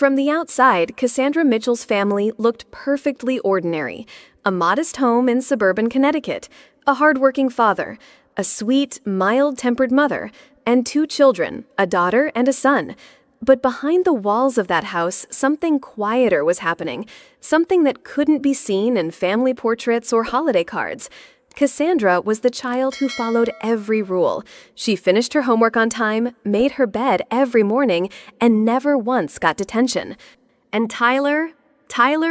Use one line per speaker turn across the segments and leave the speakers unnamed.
From the outside, Cassandra Mitchell's family looked perfectly ordinary. A modest home in suburban Connecticut, a hardworking father, a sweet, mild-tempered mother, and 2 children, a daughter and a son. But behind the walls of that house, something quieter was happening, something that couldn't be seen in family portraits or holiday cards. Cassandra was the child who followed every rule. She finished her homework on time, made her bed every morning, and never once got detention. And Tyler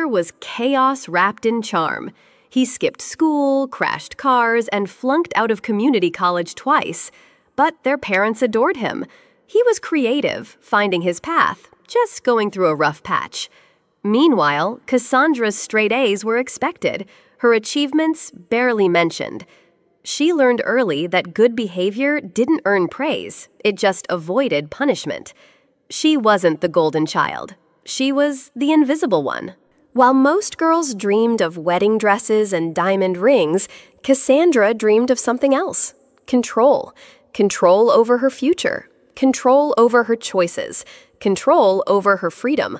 was chaos wrapped in charm. He skipped school, crashed cars, and flunked out of community college twice. But their parents adored him. He was creative, finding his path, just going through a rough patch. Meanwhile, Cassandra's straight A's were expected, her achievements barely mentioned. She learned early that good behavior didn't earn praise, it just avoided punishment. She wasn't the golden child. She was the invisible one. While most girls dreamed of wedding dresses and diamond rings, Cassandra dreamed of something else. Control. Control over her future. Control over her choices. Control over her freedom.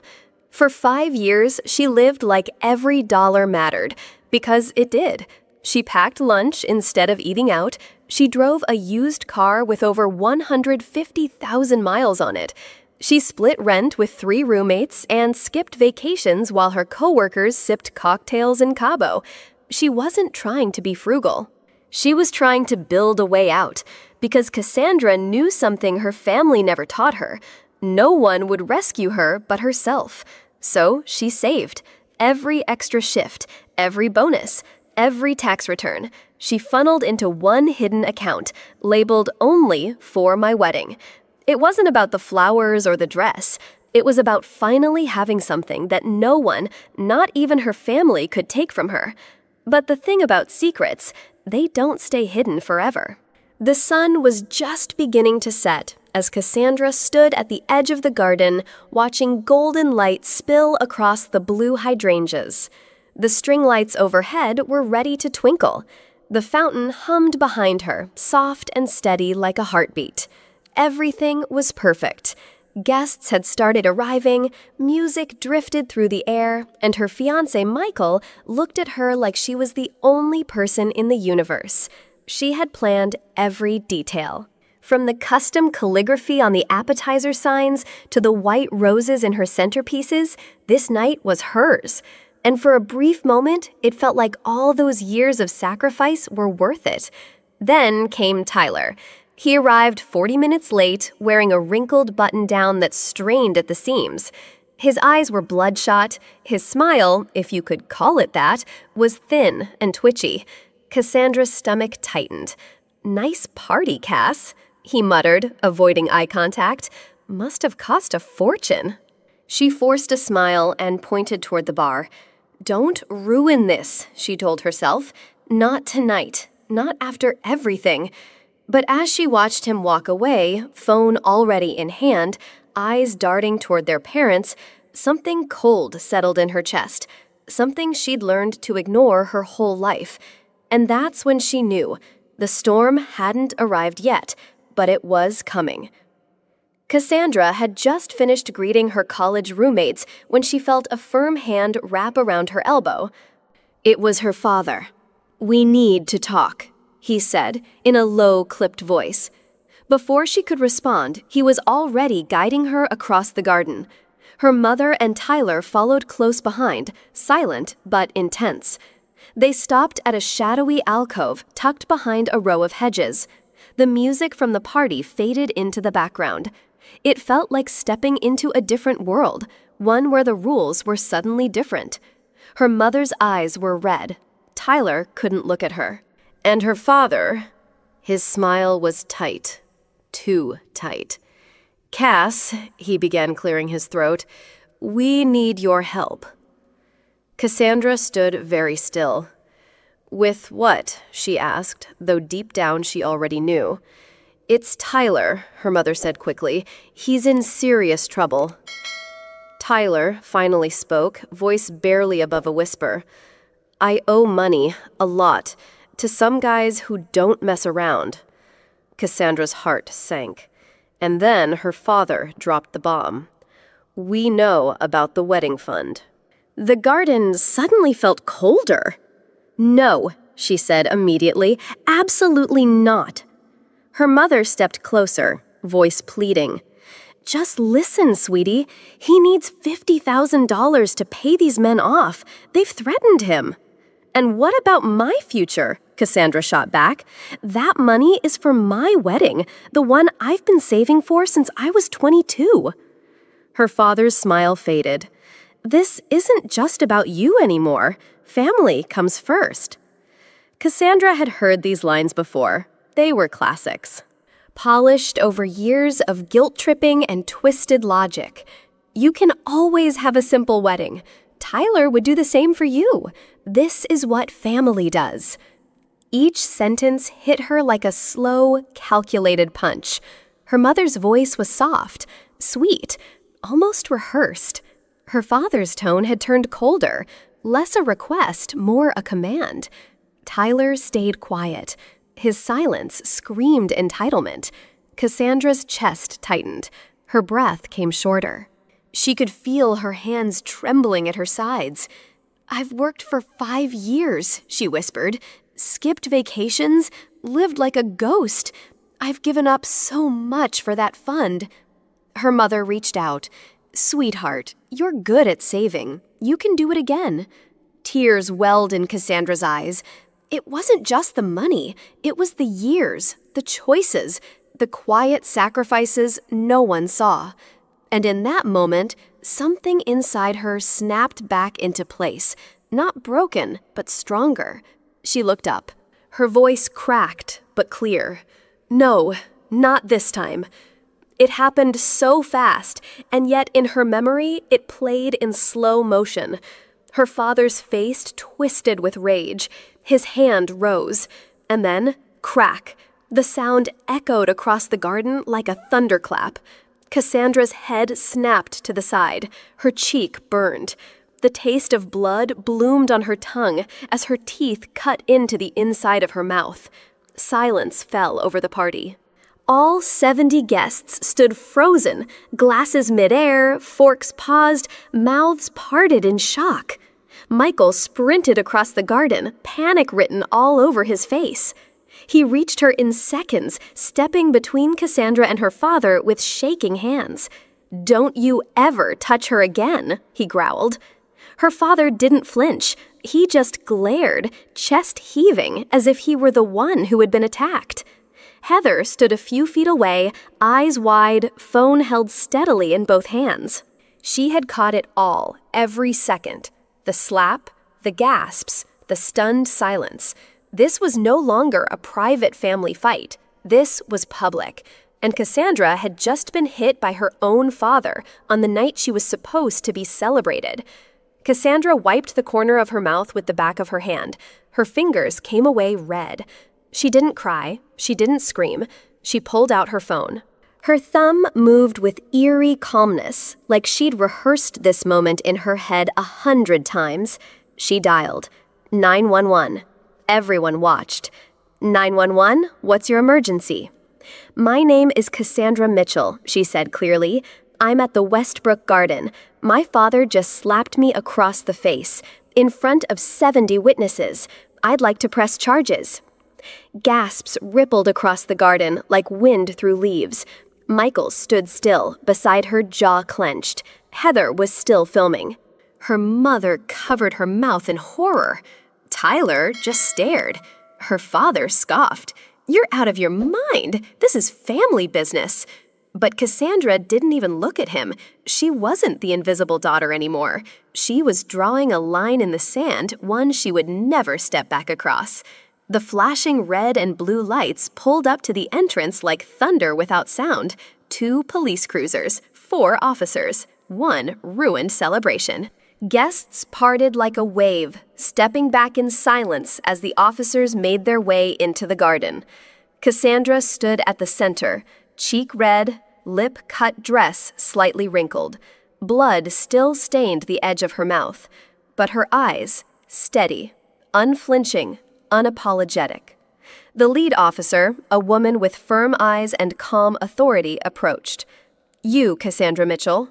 For 5 years, she lived like every dollar mattered, because it did. She packed lunch instead of eating out. She drove a used car with over 150,000 miles on it. She split rent with 3 roommates and skipped vacations while her coworkers sipped cocktails in Cabo. She wasn't trying to be frugal. She was trying to build a way out, because Cassandra knew something her family never taught her. No one would rescue her but herself. So she saved. Every extra shift, every bonus, every tax return, she funneled into one hidden account, labeled only for my wedding. It wasn't about the flowers or the dress. It was about finally having something that no one, not even her family, could take from her. But the thing about secrets, they don't stay hidden forever. The sun was just beginning to set as Cassandra stood at the edge of the garden, watching golden light spill across the blue hydrangeas. The string lights overhead were ready to twinkle. The fountain hummed behind her, soft and steady like a heartbeat. Everything was perfect. Guests had started arriving, music drifted through the air, and her fiancé Michael looked at her like she was the only person in the universe. She had planned every detail. From the custom calligraphy on the appetizer signs to the white roses in her centerpieces, this night was hers. And for a brief moment, it felt like all those years of sacrifice were worth it. Then came Tyler. He arrived 40 minutes late, wearing a wrinkled button-down that strained at the seams. His eyes were bloodshot. His smile, if you could call it that, was thin and twitchy. Cassandra's stomach tightened. "Nice party, Cass," he muttered, avoiding eye contact. "Must have cost a fortune." She forced a smile and pointed toward the bar. "Don't ruin this," she told herself. "Not tonight. Not after everything." But as she watched him walk away, phone already in hand, eyes darting toward their parents, something cold settled in her chest, something she'd learned to ignore her whole life. And that's when she knew. The storm hadn't arrived yet, but it was coming. Cassandra had just finished greeting her college roommates when she felt a firm hand wrap around her elbow. It was her father. "We need to talk," he said in a low, clipped voice. Before she could respond, he was already guiding her across the garden. Her mother and Tyler followed close behind, silent but intense. They stopped at a shadowy alcove tucked behind a row of hedges. The music from the party faded into the background. It felt like stepping into a different world, one where the rules were suddenly different. Her mother's eyes were red. Tyler couldn't look at her. And her father, his smile was tight. Too tight. "Cass," he began, clearing his throat, "we need your help." Cassandra stood very still. "With what?" she asked, though deep down she already knew. "It's Tyler," her mother said quickly. "He's in serious trouble." Tyler finally spoke, voice barely above a whisper. "I owe money, a lot, to some guys who don't mess around." Cassandra's heart sank. And then her father dropped the bomb. We know about the wedding fund. The garden suddenly felt colder. No, she said immediately. Absolutely not. Her mother stepped closer, voice pleading. Just listen, sweetie. He needs $50,000 to pay these men off. They've threatened him. And what about my future? Cassandra shot back. That money is for my wedding, the one I've been saving for since I was 22. Her father's smile faded. This isn't just about you anymore. Family comes first. Cassandra had heard these lines before. They were classics. Polished over years of guilt-tripping and twisted logic. You can always have a simple wedding. Tyler would do the same for you. This is what family does. Each sentence hit her like a slow, calculated punch. Her mother's voice was soft, sweet, almost rehearsed. Her father's tone had turned colder, less a request, more a command. Tyler stayed quiet. His silence screamed entitlement. Cassandra's chest tightened. Her breath came shorter. She could feel her hands trembling at her sides. "I've worked for 5 years," she whispered. "Skipped vacations, lived like a ghost. I've given up so much for that fund." Her mother reached out. "Sweetheart, you're good at saving. You can do it again." Tears welled in Cassandra's eyes. It wasn't just the money. It was the years, the choices, the quiet sacrifices no one saw. And in that moment, something inside her snapped back into place. Not broken, but stronger. She looked up. Her voice cracked, but clear. "No, not this time." It happened so fast, and yet in her memory, it played in slow motion. Her father's face twisted with rage. His hand rose. And then, crack. The sound echoed across the garden like a thunderclap. Cassandra's head snapped to the side. Her cheek burned. The taste of blood bloomed on her tongue as her teeth cut into the inside of her mouth. Silence fell over the party. All 70 guests stood frozen, glasses midair, forks paused, mouths parted in shock. Michael sprinted across the garden, panic written all over his face. He reached her in seconds, stepping between Cassandra and her father with shaking hands. "Don't you ever touch her again," he growled. Her father didn't flinch. He just glared, chest heaving, as if he were the one who had been attacked. Heather stood a few feet away, eyes wide, phone held steadily in both hands. She had caught it all, every second. The slap, the gasps, the stunned silence. This was no longer a private family fight. This was public. And Cassandra had just been hit by her own father on the night she was supposed to be celebrated. Cassandra wiped the corner of her mouth with the back of her hand. Her fingers came away red. She didn't cry. She didn't scream. She pulled out her phone. Her thumb moved with eerie calmness, like she'd rehearsed this moment in her head 100 times. She dialed. 911. Everyone watched. 911, what's your emergency? "My name is Cassandra Mitchell," she said clearly. "I'm at the Westbrook Garden. My father just slapped me across the face, in front of 70 witnesses. I'd like to press charges." Gasps rippled across the garden like wind through leaves. Michael stood still, beside her, jaw clenched. Heather was still filming. Her mother covered her mouth in horror. Tyler just stared. Her father scoffed. "You're out of your mind. This is family business." But Cassandra didn't even look at him. She wasn't the invisible daughter anymore. She was drawing a line in the sand, one she would never step back across. The flashing red and blue lights pulled up to the entrance like thunder without sound. 2 police cruisers, 4 officers, 1 ruined celebration. Guests parted like a wave, stepping back in silence as the officers made their way into the garden. Cassandra stood at the center, cheek red, lip-cut dress slightly wrinkled. Blood still stained the edge of her mouth, but her eyes, steady, unflinching, unapologetic. The lead officer, a woman with firm eyes and calm authority, approached. "You, Cassandra Mitchell."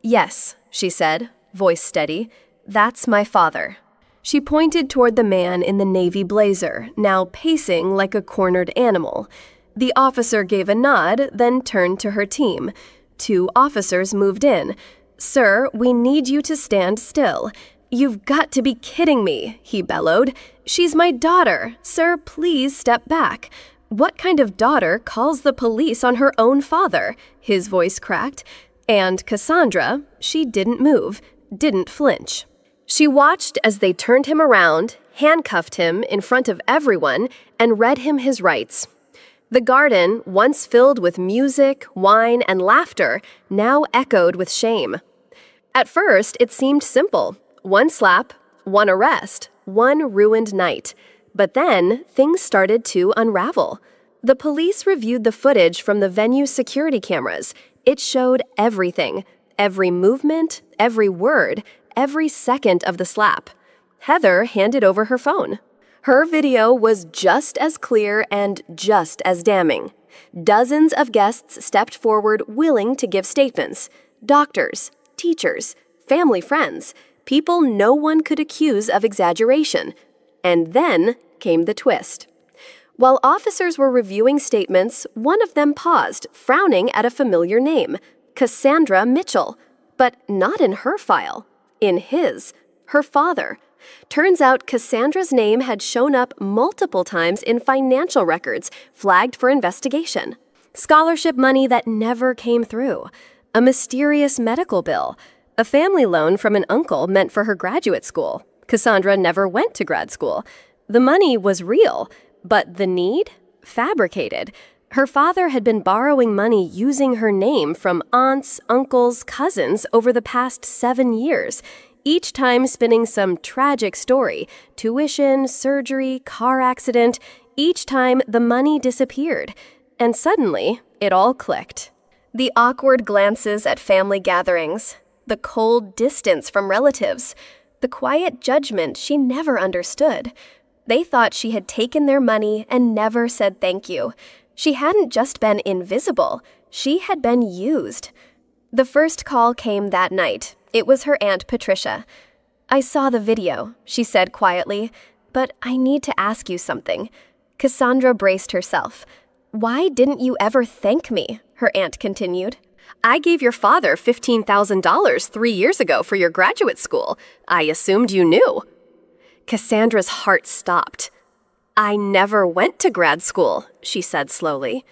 "Yes," she said, voice steady. "That's my father." She pointed toward the man in the navy blazer, now pacing like a cornered animal. The officer gave a nod, then turned to her team. 2 officers moved in. "Sir, we need you to stand still." "You've got to be kidding me," he bellowed. "She's my daughter. Sir, please step back." "What kind of daughter calls the police on her own father?" His voice cracked. And Cassandra, she didn't move, didn't flinch. She watched as they turned him around, handcuffed him in front of everyone, and read him his rights. The garden, once filled with music, wine, and laughter, now echoed with shame. At first, it seemed simple. 1 slap, 1 arrest, 1 ruined night. But then, things started to unravel. The police reviewed the footage from the venue's security cameras. It showed everything, every movement, every word, every second of the slap. Heather handed over her phone. Her video was just as clear and just as damning. Dozens of guests stepped forward willing to give statements. Doctors, teachers, family friends, people no one could accuse of exaggeration. And then came the twist. While officers were reviewing statements, one of them paused, frowning at a familiar name, Cassandra Mitchell. But not in her file. In his. Her father. Turns out Cassandra's name had shown up multiple times in financial records, flagged for investigation. Scholarship money that never came through. A mysterious medical bill. A family loan from an uncle meant for her graduate school. Cassandra never went to grad school. The money was real, but the need? Fabricated. Her father had been borrowing money using her name from aunts, uncles, cousins over the past 7 years, each time spinning some tragic story, tuition, surgery, car accident. Each time the money disappeared. And suddenly, it all clicked. The awkward glances at family gatherings, the cold distance from relatives, the quiet judgment she never understood. They thought she had taken their money and never said thank you. She hadn't just been invisible, she had been used. The first call came that night. It was her Aunt Patricia. "I saw the video," she said quietly, "but I need to ask you something." Cassandra braced herself. "Why didn't you ever thank me?" her aunt continued. "I gave your father $15,000 3 years ago for your graduate school. I assumed you knew." Cassandra's heart stopped. "I never went to grad school," she said slowly.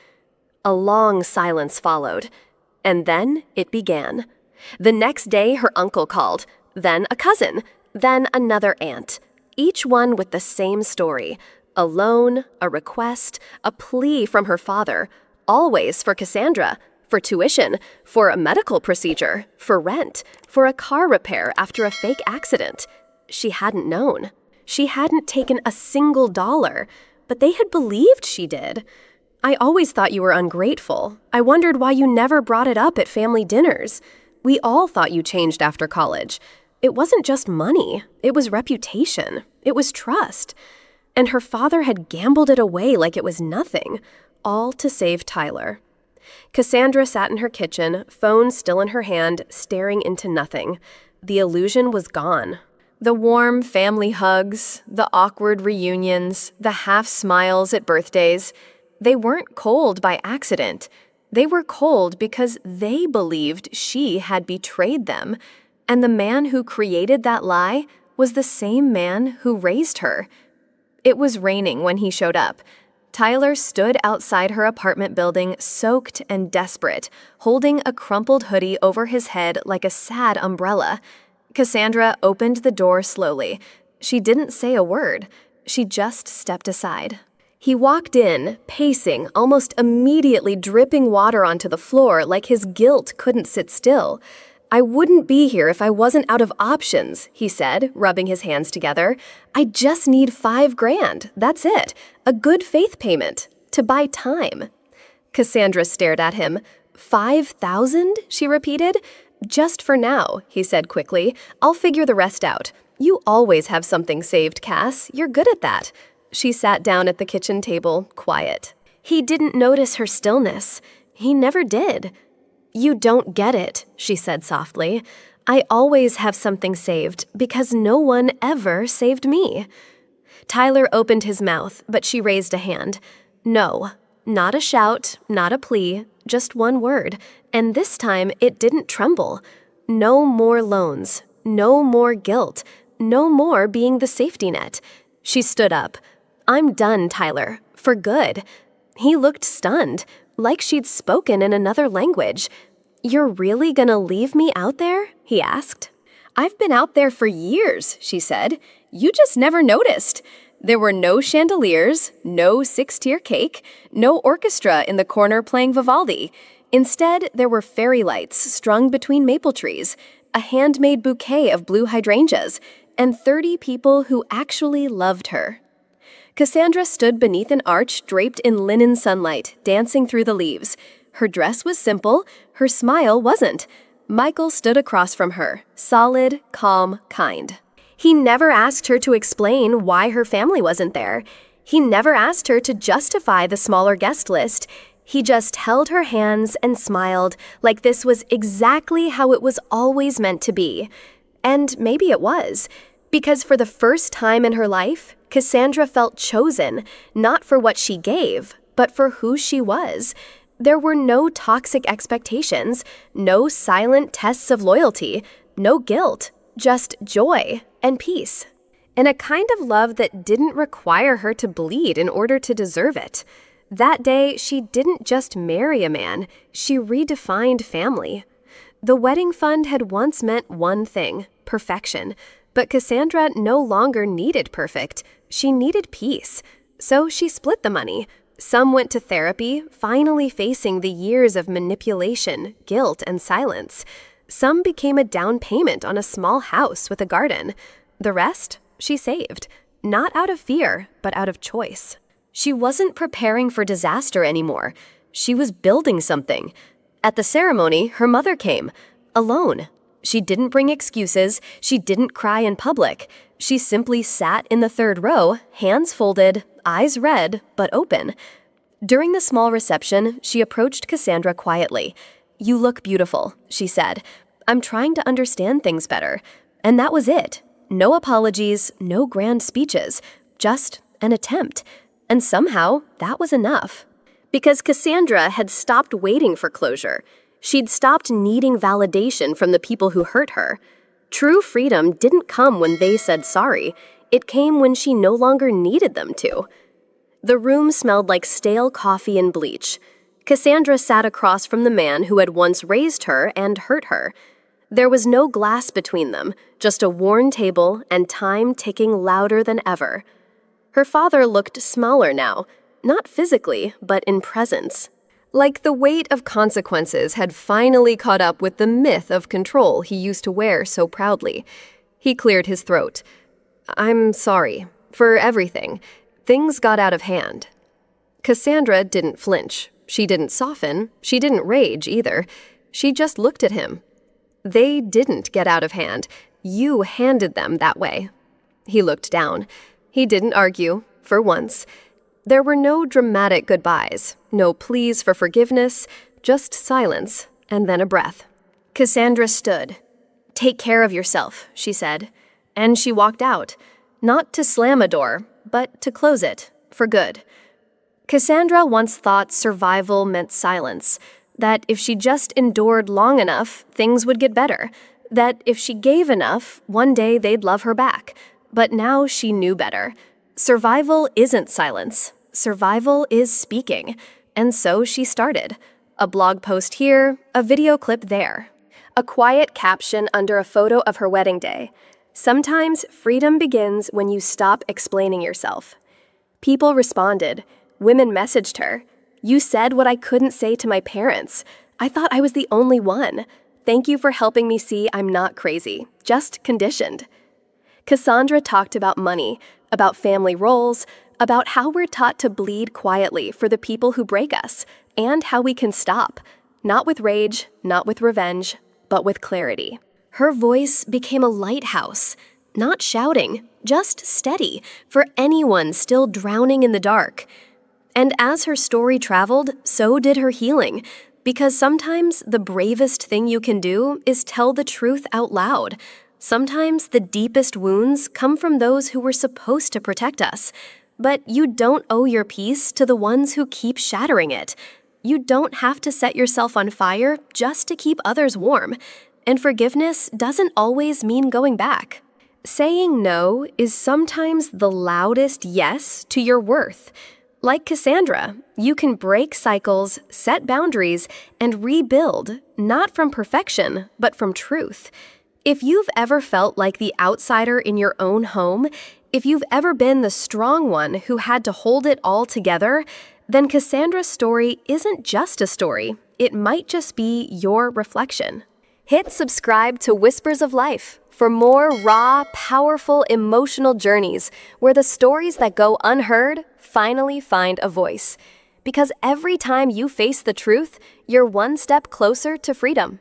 A long silence followed, and then it began. The next day, her uncle called, then a cousin, then another aunt, each one with the same story: a loan, a request, a plea from her father, always for Cassandra, for tuition, for a medical procedure, for rent, for a car repair after a fake accident. She hadn't known. She hadn't taken a single dollar, but they had believed she did. "I always thought you were ungrateful. I wondered why you never brought it up at family dinners. We all thought you changed after college. It wasn't just money. It was reputation. It was trust." And her father had gambled it away like it was nothing, all to save Tyler. Cassandra sat in her kitchen, phone still in her hand, staring into nothing. The illusion was gone. The warm family hugs, the awkward reunions, the half-smiles at birthdays, they weren't cold by accident. They were cold because they believed she had betrayed them, and the man who created that lie was the same man who raised her. It was raining when he showed up. Tyler stood outside her apartment building, soaked and desperate, holding a crumpled hoodie over his head like a sad umbrella. Cassandra opened the door slowly. She didn't say a word. She just stepped aside. He walked in, pacing, almost immediately dripping water onto the floor like his guilt couldn't sit still. "I wouldn't be here if I wasn't out of options," he said, rubbing his hands together. "I just need $5,000. That's it. A good faith payment. To buy time." Cassandra stared at him. "5,000?" she repeated. "Just for now," he said quickly. "I'll figure the rest out. You always have something saved, Cass. You're good at that." She sat down at the kitchen table, quiet. He didn't notice her stillness. He never did. "You don't get it," she said softly. "I always have something saved because no one ever saved me." Tyler opened his mouth, but she raised a hand. No, not a shout, not a plea, just one word, and this time it didn't tremble. No more loans, no more guilt, no more being the safety net. She stood up. "I'm done, Tyler, for good." He looked stunned, like she'd spoken in another language. "You're really gonna leave me out there?" he asked. "I've been out there for years," she said. "You just never noticed. There were no chandeliers, no six-tier cake, no orchestra in the corner playing Vivaldi. Instead, there were fairy lights strung between maple trees, a handmade bouquet of blue hydrangeas, and 30 people who actually loved her." Cassandra stood beneath an arch draped in linen sunlight, dancing through the leaves. Her dress was simple, her smile wasn't. Michael stood across from her, solid, calm, kind. He never asked her to explain why her family wasn't there. He never asked her to justify the smaller guest list. He just held her hands and smiled like this was exactly how it was always meant to be. And maybe it was, because for the first time in her life, Cassandra felt chosen, not for what she gave, but for who she was. There were no toxic expectations, no silent tests of loyalty, no guilt, just joy and peace. And a kind of love that didn't require her to bleed in order to deserve it. That day, she didn't just marry a man, she redefined family. The wedding fund had once meant one thing, perfection. But Cassandra no longer needed perfect. She needed peace. So she split the money. Some went to therapy, finally facing the years of manipulation, guilt, and silence. Some became a down payment on a small house with a garden. The rest, she saved. Not out of fear, but out of choice. She wasn't preparing for disaster anymore. She was building something. At the ceremony, her mother came, alone. She didn't bring excuses. She didn't cry in public. She simply sat in the third row, hands folded, eyes red, but open. During the small reception, she approached Cassandra quietly. "You look beautiful," she said. "I'm trying to understand things better." And that was it. No apologies, no grand speeches, just an attempt. And somehow, that was enough. Because Cassandra had stopped waiting for closure. She'd stopped needing validation from the people who hurt her. True freedom didn't come when they said sorry. It came when she no longer needed them to. The room smelled like stale coffee and bleach. Cassandra sat across from the man who had once raised her and hurt her. There was no glass between them, just a worn table and time ticking louder than ever. Her father looked smaller now, not physically, but in presence. Like the weight of consequences had finally caught up with the myth of control he used to wear so proudly. He cleared his throat. "I'm sorry. For everything. Things got out of hand." Cassandra didn't flinch. She didn't soften. She didn't rage either. She just looked at him. "They didn't get out of hand. You handed them that way." He looked down. He didn't argue, for once. There were no dramatic goodbyes, no pleas for forgiveness, just silence, and then a breath. Cassandra stood. "Take care of yourself," she said. And she walked out, not to slam a door, but to close it, for good. Cassandra once thought survival meant silence, that if she just endured long enough, things would get better, that if she gave enough, one day they'd love her back. But now she knew better. Survival isn't silence. Survival is speaking. And so she started. A blog post here, a video clip there. A quiet caption under a photo of her wedding day. "Sometimes freedom begins when you stop explaining yourself." People responded. Women messaged her. "You said what I couldn't say to my parents. I thought I was the only one. Thank you for helping me see I'm not crazy, just conditioned." Cassandra talked about money, about family roles, about how we're taught to bleed quietly for the people who break us, and how we can stop, not with rage, not with revenge, but with clarity. Her voice became a lighthouse, not shouting, just steady, for anyone still drowning in the dark. And as her story traveled, so did her healing, Because sometimes the bravest thing you can do is tell the truth out loud. Sometimes the deepest wounds come from those who were supposed to protect us. But you don't owe your peace to the ones who keep shattering it. You don't have to set yourself on fire just to keep others warm. And forgiveness doesn't always mean going back. Saying no is sometimes the loudest yes to your worth. Like Cassandra, you can break cycles, set boundaries, and rebuild, not from perfection, but from truth. If you've ever felt like the outsider in your own home, if you've ever been the strong one who had to hold it all together, then Cassandra's story isn't just a story. It might just be your reflection. Hit subscribe to Whispers of Life for more raw, powerful, emotional journeys where the stories that go unheard finally find a voice. Because every time you face the truth, you're one step closer to freedom.